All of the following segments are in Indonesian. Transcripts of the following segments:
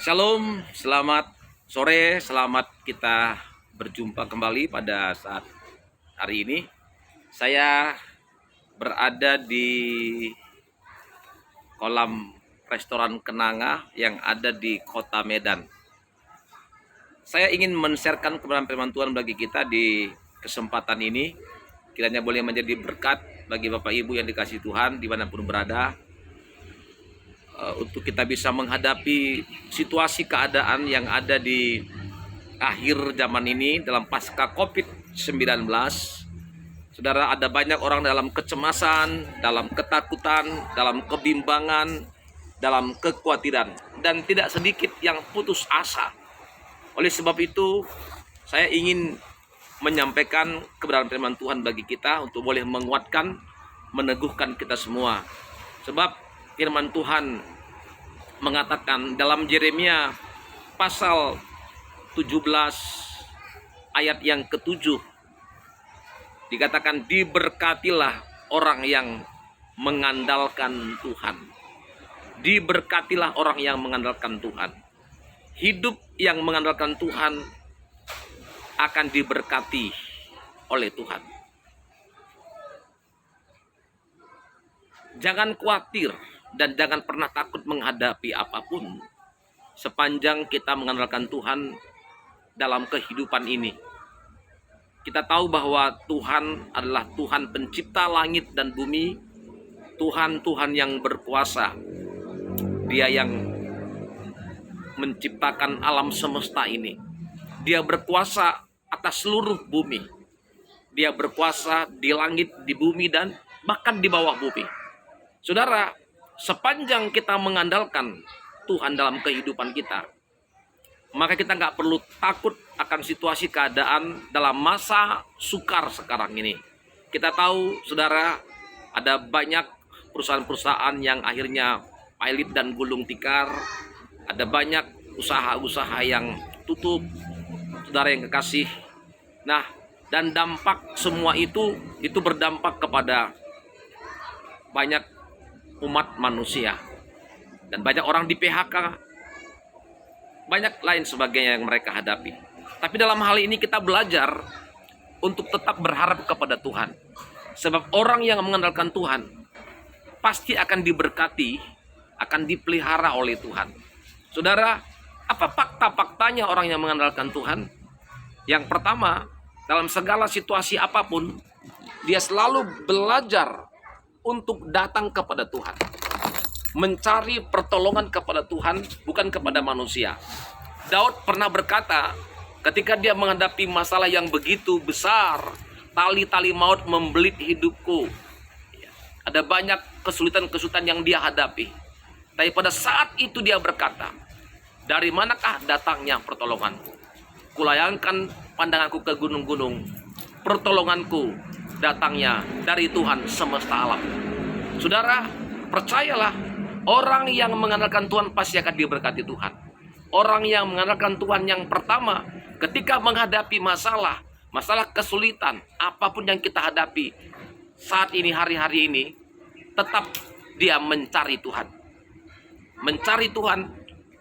Shalom, selamat sore, selamat kita berjumpa kembali pada saat hari ini. Saya berada di kolam restoran Kenanga yang ada di Kota Medan. Saya ingin men-sharekan kebenaran firman Tuhan bagi kita di kesempatan ini. Kiranya boleh menjadi berkat bagi Bapak Ibu yang dikasihi Tuhan dimanapun berada. Untuk kita bisa menghadapi situasi keadaan yang ada di akhir zaman ini dalam pasca COVID-19. Saudara, ada banyak orang dalam kecemasan, dalam ketakutan, dalam kebimbangan, dalam kekhawatiran, dan tidak sedikit yang putus asa. Oleh sebab itu, saya ingin menyampaikan kebenaran firman Tuhan bagi kita untuk boleh menguatkan, meneguhkan kita semua. Sebab firman Tuhan mengatakan dalam Yeremia pasal 17 ayat yang ke-7, dikatakan diberkatilah orang yang mengandalkan Tuhan. Diberkatilah orang yang mengandalkan Tuhan. Hidup yang mengandalkan Tuhan akan diberkati oleh Tuhan. Jangan khawatir dan jangan pernah takut menghadapi apapun sepanjang kita mengandalkan Tuhan dalam kehidupan ini. Kita tahu bahwa Tuhan adalah Tuhan pencipta langit dan bumi, Tuhan yang berkuasa. Dia yang menciptakan alam semesta ini. Dia berkuasa atas seluruh bumi. Dia berkuasa di langit, di bumi, dan bahkan di bawah bumi. Saudara, sepanjang kita mengandalkan Tuhan dalam kehidupan kita, maka kita nggak perlu takut akan situasi keadaan dalam masa sukar sekarang ini. Kita tahu, saudara, ada banyak perusahaan-perusahaan yang akhirnya pailit dan gulung tikar. Ada banyak usaha-usaha yang tutup, saudara yang kekasih. Nah, dan dampak semua itu berdampak kepada banyak umat manusia, dan banyak orang di PHK, banyak lain sebagainya yang mereka hadapi. Tapi dalam hal ini kita belajar untuk tetap berharap kepada Tuhan, sebab orang yang mengandalkan Tuhan pasti akan diberkati, akan dipelihara oleh Tuhan. Saudara, apa fakta-faktanya orang yang mengandalkan Tuhan? Yang pertama, dalam segala situasi apapun, dia selalu belajar untuk datang kepada Tuhan, mencari pertolongan kepada Tuhan, bukan kepada manusia. Daud pernah berkata, ketika dia menghadapi masalah yang begitu besar, tali-tali maut membelit hidupku. Ada banyak kesulitan-kesulitan yang dia hadapi. Tapi pada saat itu dia berkata, dari manakah datangnya pertolonganku? Kulayangkan pandanganku ke gunung-gunung, pertolonganku datangnya dari Tuhan semesta alam. Saudara, percayalah, orang yang mengandalkan Tuhan pasti akan diberkati Tuhan. Orang yang mengandalkan Tuhan yang pertama, ketika menghadapi masalah kesulitan, apapun yang kita hadapi saat ini, hari-hari ini, tetap dia mencari Tuhan. Mencari Tuhan,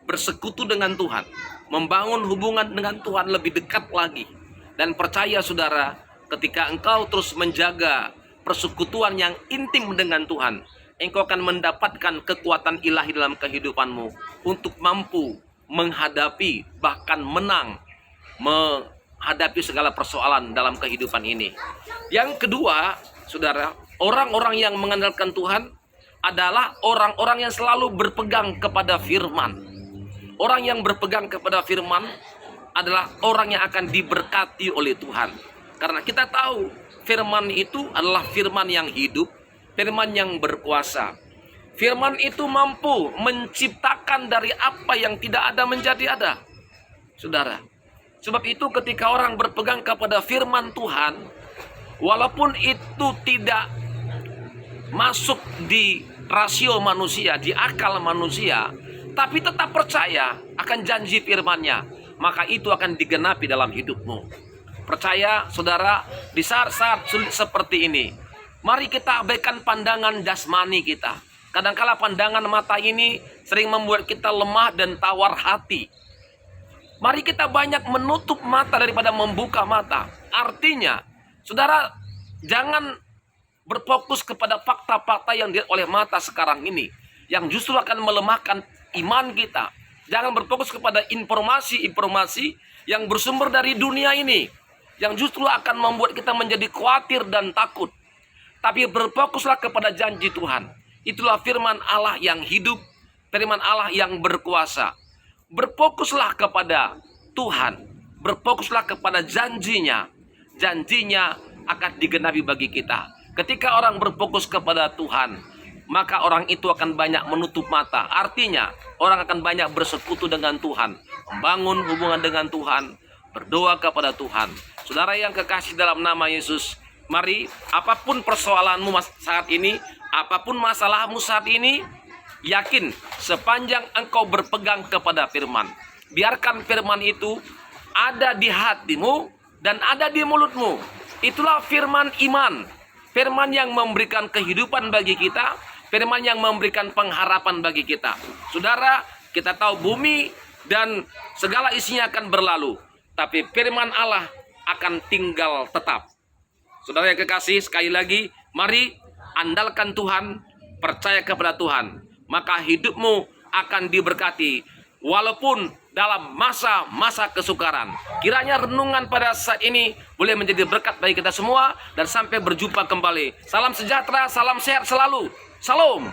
bersekutu dengan Tuhan, membangun hubungan dengan Tuhan lebih dekat lagi. Dan percaya, saudara, ketika engkau terus menjaga persekutuan yang intim dengan Tuhan, engkau akan mendapatkan kekuatan ilahi dalam kehidupanmu untuk mampu menghadapi, bahkan menang, menghadapi segala persoalan dalam kehidupan ini. Yang kedua, saudara, orang-orang yang mengandalkan Tuhan adalah orang-orang yang selalu berpegang kepada firman. Orang yang berpegang kepada firman adalah orang yang akan diberkati oleh Tuhan. Karena kita tahu firman itu adalah firman yang hidup, firman yang berkuasa. Firman itu mampu menciptakan dari apa yang tidak ada menjadi ada. Saudara, sebab itu ketika orang berpegang kepada firman Tuhan, walaupun itu tidak masuk di rasio manusia, di akal manusia, tapi tetap percaya akan janji firman-Nya, maka itu akan digenapi dalam hidupmu. Percaya, saudara, di saat-saat sulit seperti ini, mari kita abaikan pandangan jasmani kita. Kadangkala pandangan mata ini sering membuat kita lemah dan tawar hati. Mari kita banyak menutup mata daripada membuka mata. Artinya, saudara, jangan berfokus kepada fakta-fakta yang dilihat oleh mata sekarang ini, yang justru akan melemahkan iman kita. Jangan berfokus kepada informasi-informasi yang bersumber dari dunia ini, yang justru akan membuat kita menjadi khawatir dan takut. Tapi berfokuslah kepada janji Tuhan. Itulah firman Allah yang hidup, firman Allah yang berkuasa. Berfokuslah kepada Tuhan, berfokuslah kepada janjinya. Janjinya akan digenapi bagi kita. Ketika orang berfokus kepada Tuhan, maka orang itu akan banyak menutup mata. Artinya, orang akan banyak bersekutu dengan Tuhan, membangun hubungan dengan Tuhan, berdoa kepada Tuhan. Saudara yang kekasih dalam nama Yesus, mari apapun persoalanmu saat ini, apapun masalahmu saat ini, yakin sepanjang engkau berpegang kepada firman. Biarkan firman itu ada di hatimu dan ada di mulutmu. Itulah firman iman. Firman yang memberikan kehidupan bagi kita. Firman yang memberikan pengharapan bagi kita. Saudara, kita tahu bumi dan segala isinya akan berlalu. Tapi firman Allah akan tinggal tetap. Saudara yang kekasih, sekali lagi, mari andalkan Tuhan, percaya kepada Tuhan. Maka hidupmu akan diberkati walaupun dalam masa-masa kesukaran. Kiranya renungan pada saat ini boleh menjadi berkat bagi kita semua. Dan sampai berjumpa kembali. Salam sejahtera, salam sehat selalu. Salam.